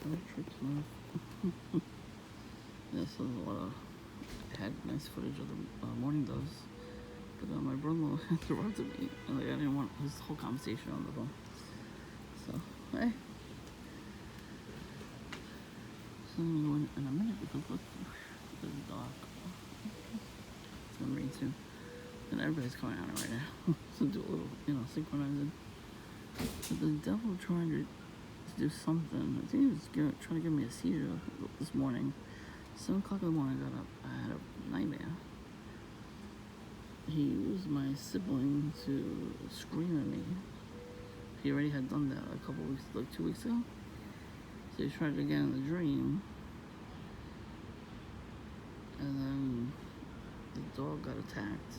Trick enough. This is a lot of had nice footage of the morning doves. But my brother interrupted me. And, like, I didn't want his whole conversation on the phone. So, hey. So I'm going in a minute because look, it's dark. It's gonna rain soon. And everybody's coming out right now. So do a little, synchronizing. But the devil trying to do something. I think he was trying to give me a seizure this morning. 7 o'clock in the morning, I had a nightmare. He used my sibling to scream at me. He already had done that a couple weeks, like 2 weeks ago. So he tried it again in the dream. And then the dog got attacked.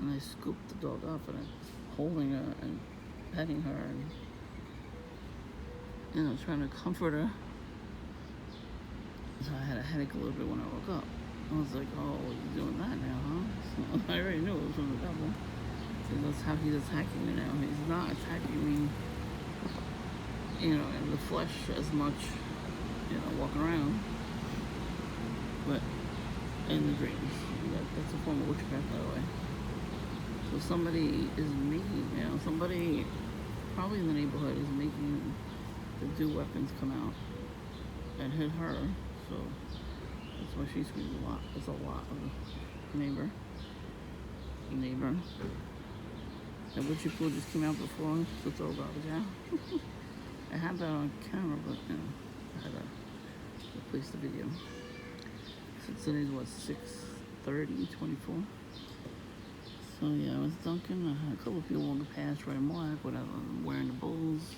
And I scooped the dog up and I was holding her and petting her and, trying to comfort her. So I had a headache a little bit when I woke up. I was like, oh, you're doing that now, huh? So I already knew it was from the devil. So that's how he's attacking me now. He's not attacking me, in the flesh as much, walking around. But in the dreams. That's a form of witchcraft, by the way. So somebody is making, somebody probably in the neighborhood is making the do weapons come out and hit her. So that's why she screams a lot. It's a lot of neighbor. And witchy pool just came out before to throw garbage out. I had that on camera, but I had to replace the video. So today's 6:30, 24. So yeah, I was dunking. I had a couple of people walking past red and black without wearing the Bulls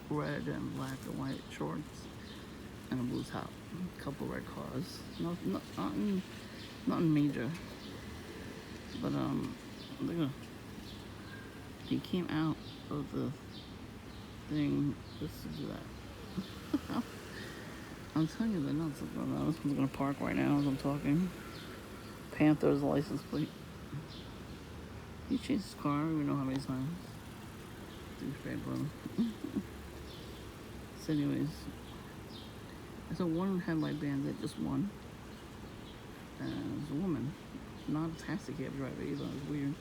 red and black and white shorts and a blue top. A couple red cars. Nothing major. But look at, he came out of the thing just to do that. I'm telling you, the nuts are going on. This one's gonna park right now as I'm talking. Panther's license plate. He changed his car, we know how many times. Douchebag brother. So anyways, I saw one headlight bandit, just one. And it was a woman. Not a taxi cab driver either, it was weird.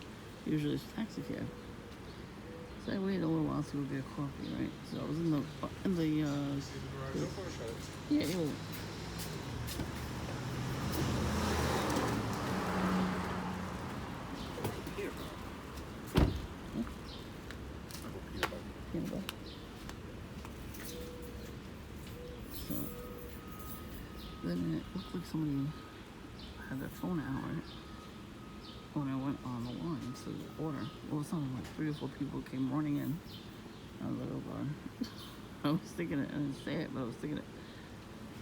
Usually it's a taxi cab. So I waited a little while to go get a coffee, right? So I was in the yeah, it was. So then it looked like somebody had their phone out, right? When I went on the line to order, well, something like 3 or 4 people came running in. I was like, oh god. I was thinking it, I didn't say it, but I was thinking it.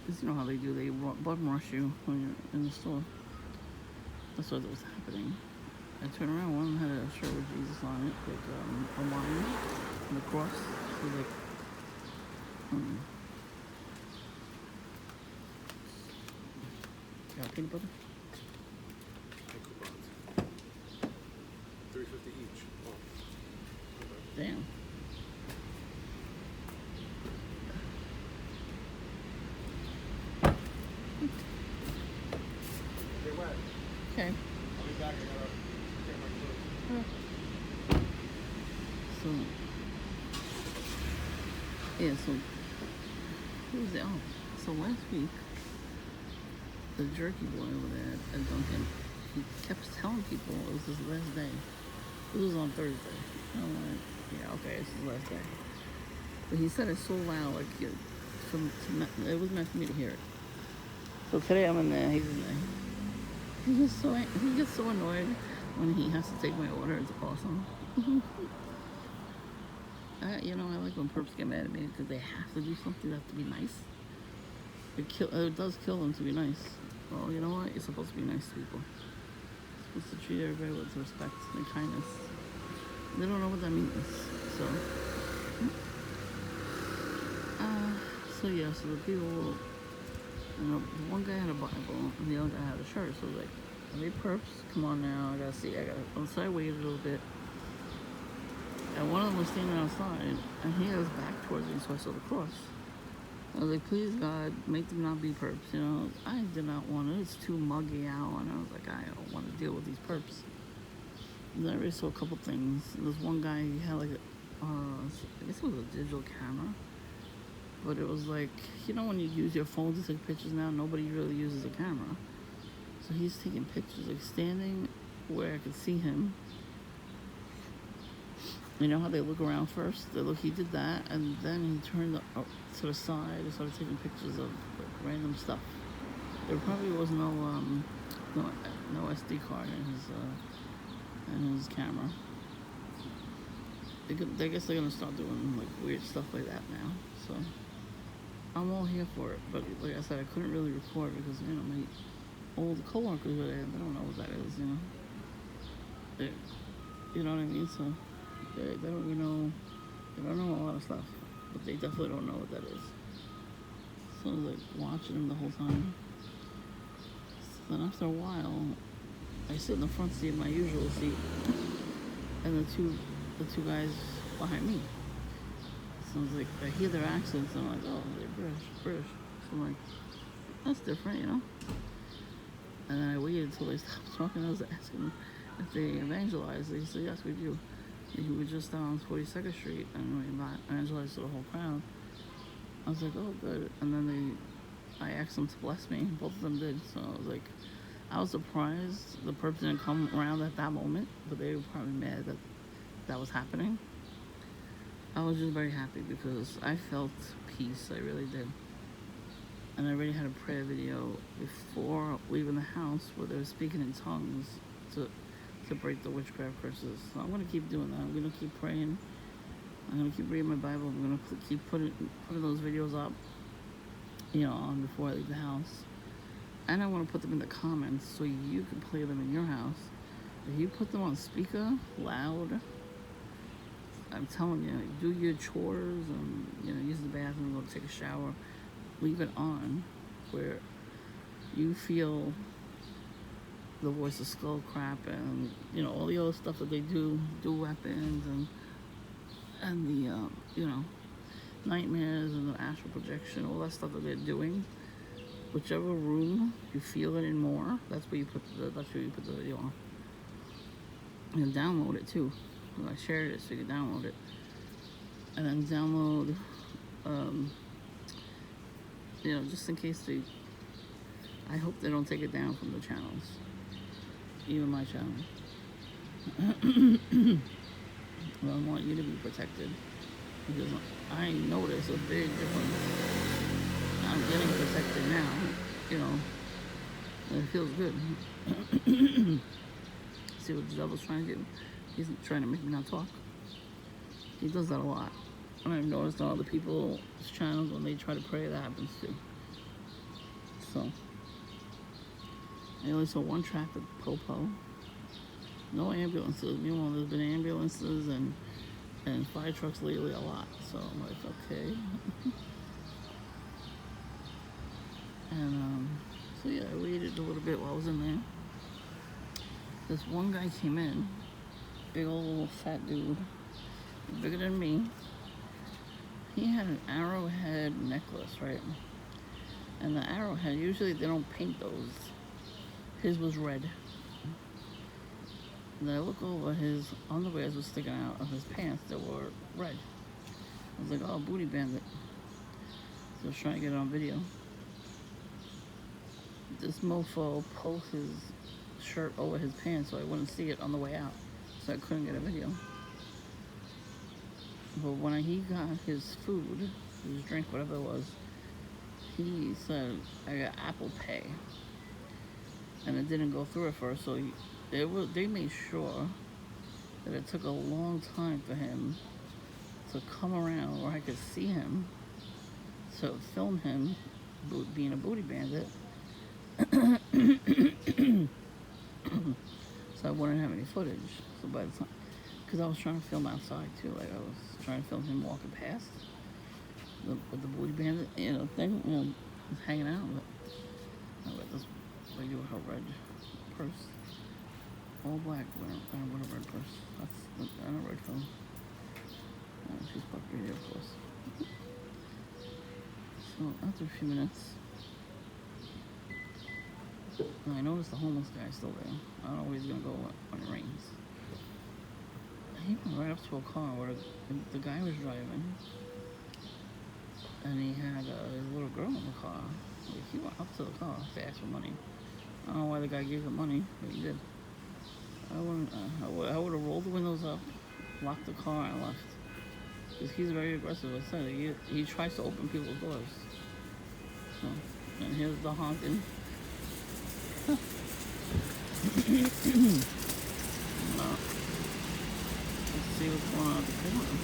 Because you know how they do, they bum rush you when you're in the store. That's what was happening. I turned around, one had a shirt with Jesus on it, like a line and a cross. So like, got peanut butter? $3.50 each. Oh. Okay. Damn. Okay. I'll be back. I gotta get my clothes. So, yeah, so, who was it? Oh, so last week, the jerky boy over there at Dunkin', he kept telling people it was his last day. This was on Thursday. I'm like, yeah, okay, it's his last day. But he said it so loud, like, it was meant for me to hear it. So today I'm in there, he's in there. He gets so annoyed when he has to take my order. It's awesome. I like when perps get mad at me because they have to do something. They have to be nice. It does kill them to be nice. Well, you know what? You're supposed to be nice to people. You're supposed to treat everybody with respect and kindness. They don't know what that means. So yeah. So the people. One guy had a Bible and the other guy had a shirt. So I was like, are they perps? Come on now, I gotta see. So I waited a little bit. And one of them was standing outside and he had his back towards me, so I saw the cross. I was like, please God, make them not be perps. You know, I did not want it. It's too muggy out, and I was like, I don't want to deal with these perps. And then I already saw a couple things. There's one guy, he had like I guess it was a digital camera, but it was like, you know, when you use your phone to take pictures now, nobody really uses a camera. So he's taking pictures, like standing where I could see him. You know how they look around first? He did that, and then he turned to the side and started taking pictures of like, random stuff. There probably was no SD card in his camera. I guess they're gonna start doing like weird stuff like that now. So I'm all here for it. But like I said, I couldn't really record because my old coworkers were there. They don't know what that is. You know what I mean? So they don't really know. They don't know a lot of stuff, but they definitely don't know what that is. So I was like watching them the whole time. So then after a while, I sit in the front seat, my usual seat, and the two guys behind me. So I was like, I hear their accents, and I'm like, oh, they're British. So I'm like, that's different, you know. And then I waited until they stopped talking. I was asking if they evangelized. They said, yes, we do. We were just down 42nd Street, and we evangelized to the whole crowd. I was like, oh, good. And then I asked them to bless me. Both of them did. So I was like, I was surprised the perps didn't come around at that moment, but they were probably mad that was happening. I was just very happy because I felt peace. I really did. And I already had a prayer video before leaving the house where they were speaking in tongues to break the witchcraft curses. So I'm going to keep doing that. I'm going to keep praying. I'm going to keep reading my Bible. I'm going to keep putting those videos up, on before I leave the house. And I want to put them in the comments so you can play them in your house. If you put them on speaker, loud, I'm telling you, do your chores and, use the bathroom, go take a shower, leave it on where you feel the voice of skull crap and, all the other stuff that they do weapons and the, nightmares and the astral projection, all that stuff that they're doing. Whichever room you feel it in more, that's where you put the video on. And download it too. I shared it so you can download it. And then download, just in case I hope they don't take it down from the channels. Even my channel. Well, I want you to be protected. Because I notice a big difference. I'm getting protected now, and it feels good. See what the devil's trying to do? He's trying to make me not talk. He does that a lot. And I've noticed on other people's channels when they try to pray, that happens too. So, I only saw one traffic popo. No ambulances. Meanwhile, there's been ambulances and fire trucks lately a lot. So I'm like, okay. And so yeah, I waited a little bit while I was in there. This one guy came in, big old fat dude, bigger than me. He had an arrowhead necklace, right? And the arrowhead, usually they don't paint those. His was red. And I look over, his underwears were sticking out of his pants that were red. I was like, oh, booty bandit. So I was trying to get it on video. This mofo pulled his shirt over his pants so I wouldn't see it on the way out. So I couldn't get a video. But when he got his food, his drink, whatever it was, he said, I got Apple Pay. And it didn't go through at first, so they made sure that it took a long time for him to come around where I could see him, to film him being a booty bandit. So I wouldn't have any footage. So by the time, because I was trying to film outside too, like I was trying to film him walking past with the booty bandit, thing, hanging out. But I got this lady with her red purse, all black, with a red purse. That's on a red phone. She's probably here, of course. So after a few minutes, I noticed the homeless guy still there. I don't know where he's gonna go when it rains. He went right up to a car where the guy was driving, and he had his little girl in the car. Like, he went up to the car to ask for money. I don't know why the guy gave him money, but he did. I would have rolled the windows up, locked the car, and left. Because he's very aggressive. I said he tries to open people's doors. So, and here's the honking. No. Let's see what's going on at the corner.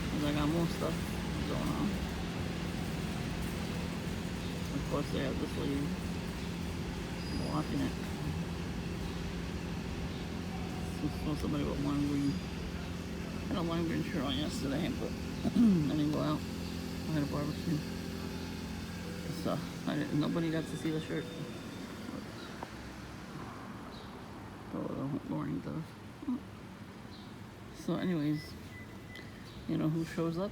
Because I got more stuff going on. Of course, they have this lady blocking it. So somebody with lime green. I had a lime green shirt on yesterday, but I didn't go out. I had a barbecue. So nobody got to see the shirt. Oh, the morning does. So anyways, you know who shows up?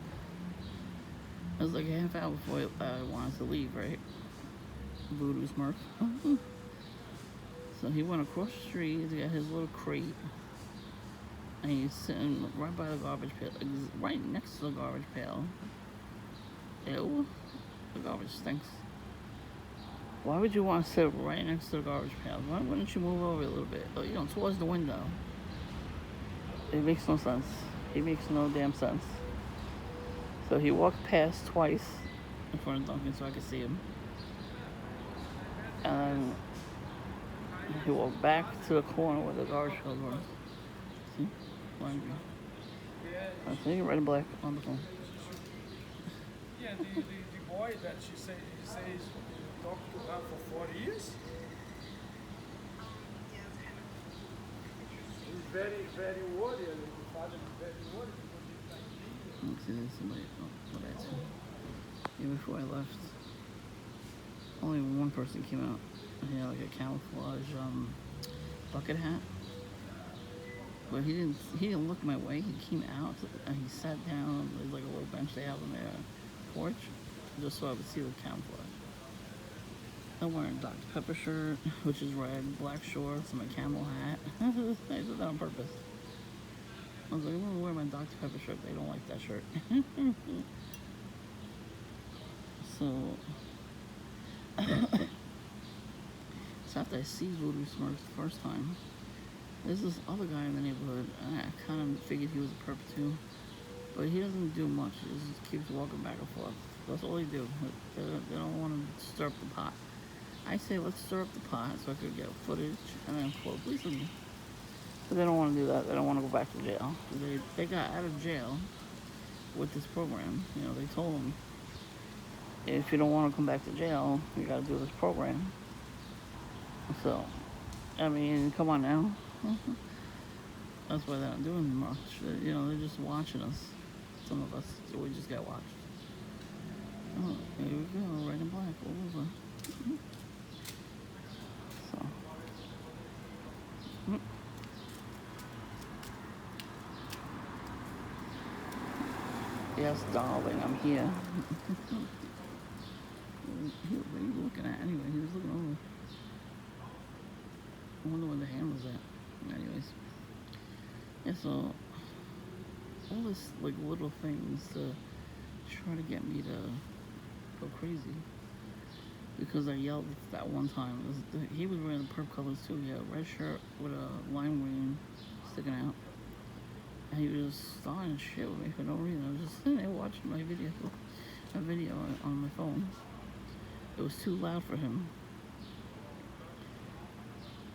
It was like a half hour before I wanted to leave, right? Voodoo Smurf. So he went across the street to get his little crate. And he's sitting right by the garbage pail, right next to the garbage pail. Ew, the garbage stinks. Why would you want to sit right next to the garbage pail? Why wouldn't you move over a little bit? You know, towards the window. It makes no sense. It makes no damn sense. So he walked past twice in front of Duncan so I could see him. And he walked back to the corner where the garbage pail was. See? Lime green. I see red and black on the phone. Yeah, the boy that she says talked to her for 4 years. He's very, very worried. The father is very worried because he's like Let's see, there's somebody. Oh, what I said. Yeah, before I left, only one person came out. He had like a camouflage bucket hat. But he didn't look my way. He came out and he sat down. There's like a little bench they have on their porch, just so I would see the camouflage. I'm wearing a Dr. Pepper shirt, which is red, black shorts, and my camel hat. I did that on purpose. I was like, I'm gonna wear my Dr. Pepper shirt. They don't like that shirt. So after I see Voodoo Smurf the first time, there's this other guy in the neighborhood, and I kind of figured he was a perp too, but he doesn't do much. He just keeps walking back and forth. That's all they do. They don't want to stir up the pot. I say, let's stir up the pot so I could get footage and then call the police on me. But they don't want to do that. They don't want to go back to jail. They got out of jail with this program. You know, they told them, if you don't want to come back to jail, you got to do this program. So, I mean, come on now. That's why they're not doing much. You know, they're just watching us. Some of us, so we just got watched. Oh, here we go, red and black, all over. So. Yes, darling, I'm here. What are you looking at anyway? He was looking over. I wonder where the hand was at. Anyways. Yeah, so all this like little things to try to get me to go crazy. Because I yelled that one time. He was wearing the perp colors too. He had a red shirt with a lime green sticking out. And he was starting shit with me for no reason. I was just sitting there watching my video on my phone. It was too loud for him.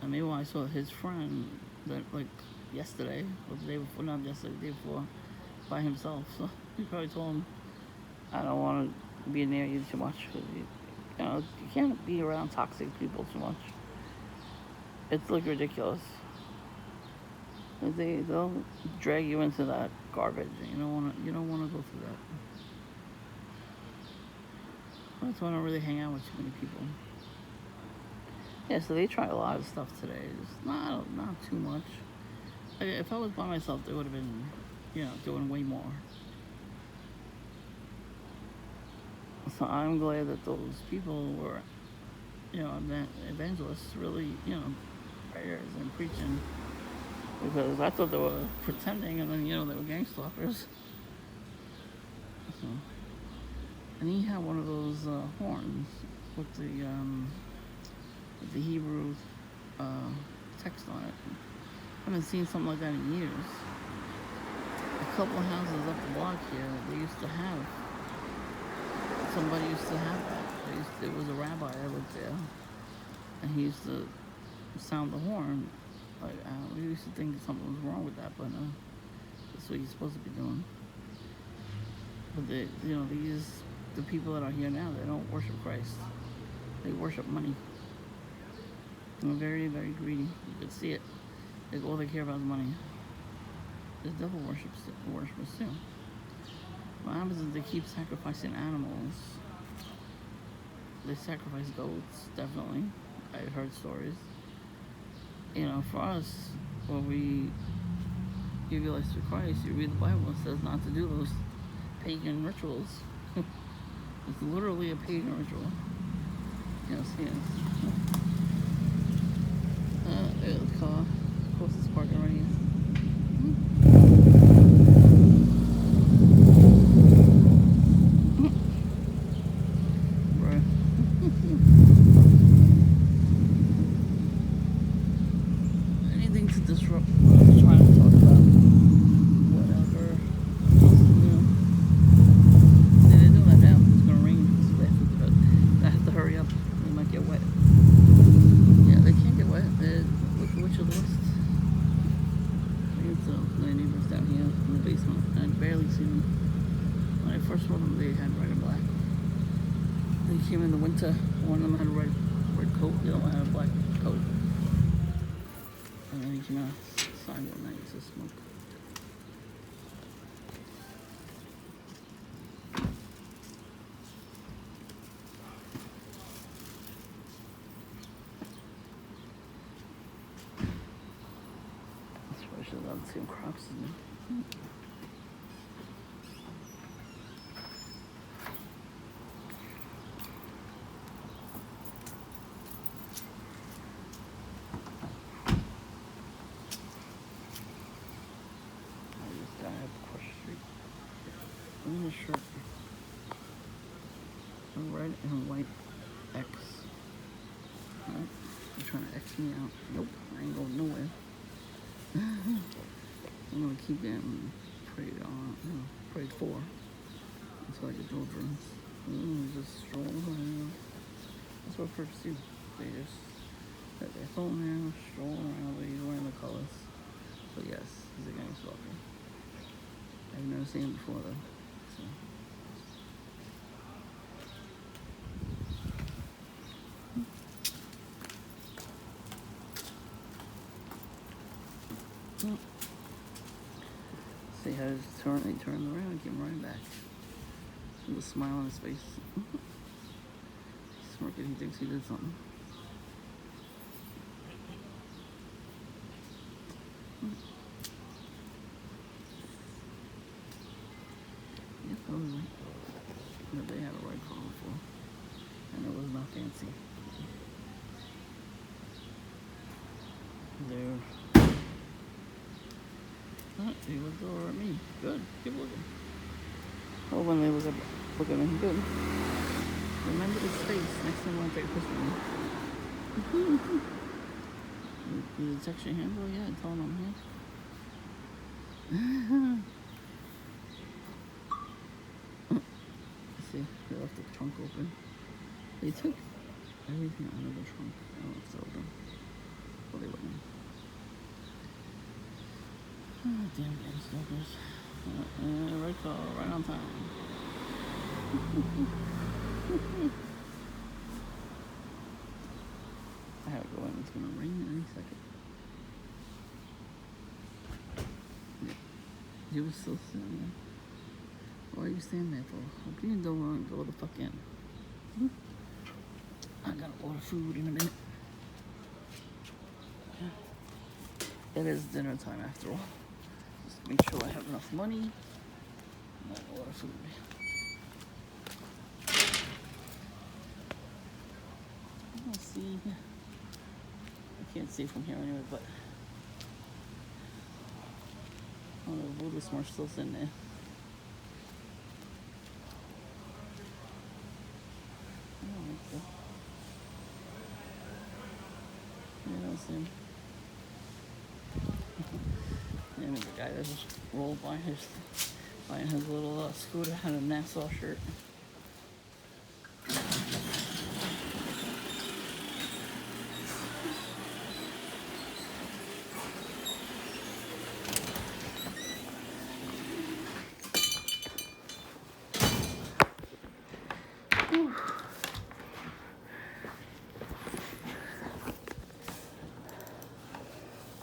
And meanwhile, I saw his friend that like yesterday, or the day before, not yesterday, the day before, by himself. So he probably told him, I don't want to be near you too much. Cause you know, you can't be around toxic people too much. It's like ridiculous. They'll drag you into that garbage, and you don't want to go through that. That's why I don't really hang out with too many people. Yeah, so they tried a lot of stuff today. Just not too much. If I was by myself, they would have been, doing way more. So I'm glad that those people were, evangelists, really, prayers and preaching, because I thought they were pretending, and then they were gang stalkers. So, and he had one of those horns with the Hebrew text on it. I haven't seen something like that in years. A couple of houses up the block here, somebody used to have that. There was a rabbi that lived there, and he used to sound the horn. Like, we used to think something was wrong with that, but that's what he's supposed to be doing. But the people that are here now, they don't worship Christ. They worship money. They're very, very greedy. You can see it. All they care about is money. The devil worshippers too. What happens is they keep sacrificing animals. They sacrifice goats, definitely. I've heard stories. For us, when we give your life to Christ, you read the Bible, it says not to do those pagan rituals. It's literally a pagan ritual. Yes. There's the car. Of course, it's parking right here. Anything to disrupt what I was trying to talk about. Whatever. See, they're doing that now. It's gonna rain. I have to hurry up. They might get wet. Yeah, they can't get wet. What's your list? It's my neighbors down here in the basement. I barely see them. When I first saw them, they had red and black. They came in the winter. One of them had a red coat. The other one had a black coat. And then he came outside one night to smoke. That's why I should have done the same crops as me. In a shirt, a red and white X. Right? You're trying to X me out. Nope, I ain't going nowhere. I'm gonna keep getting prayed for until I get deliverance. Just strolling around. That's what perps do. They just have their phone there, strolling around, but he's wearing the colors. But yes, he's a gang stalker. I've never seen him before though. So. See how he turned around and came right back. With a smile on his face. Smirking, he thinks he did something. Yeah, probably. But they had a right call before. And it was not fancy. There. He looked over at me. Good. Keep looking. Oh, when they look at me. Good. Remember his face. Next time I want to take a picture of him. Did it text your handle? Yeah, I told him I'm here. See, they left the trunk open. They took everything out of the trunk. I don't know if it's open. Well, they wouldn't. Oh, damn gang stalkers. Right call, right on time. I have to go in. It's going to rain any second. Yeah. You were still sitting there. Why are you standing there for? Open your door and go the fuck in. I gotta order food in a minute. It is dinner time after all. Just make sure I have enough money. And I'll order food. Let's see. I can't see from here anyway, but oh, the voodoo smurf still in there. I don't think so. Yeah, I don't see him. And the guy that just rolled by his little scooter had a Nassau shirt.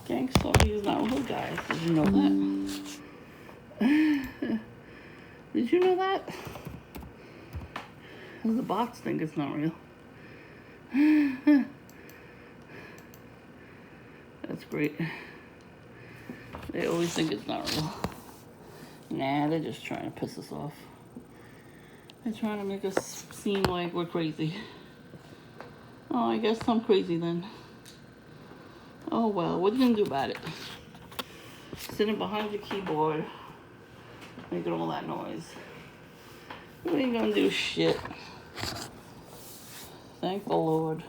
Gang Stalking is not real, guys. Did you know that? Did you know that? The bots think it's not real. That's great. They always think it's not real. Nah, they're just trying to piss us off. They're trying to make us seem like we're crazy. Oh, I guess I'm crazy then. Oh well, what are you gonna do about it? Sitting behind your keyboard, making all that noise. What are you gonna do? Shit. Thank the Lord.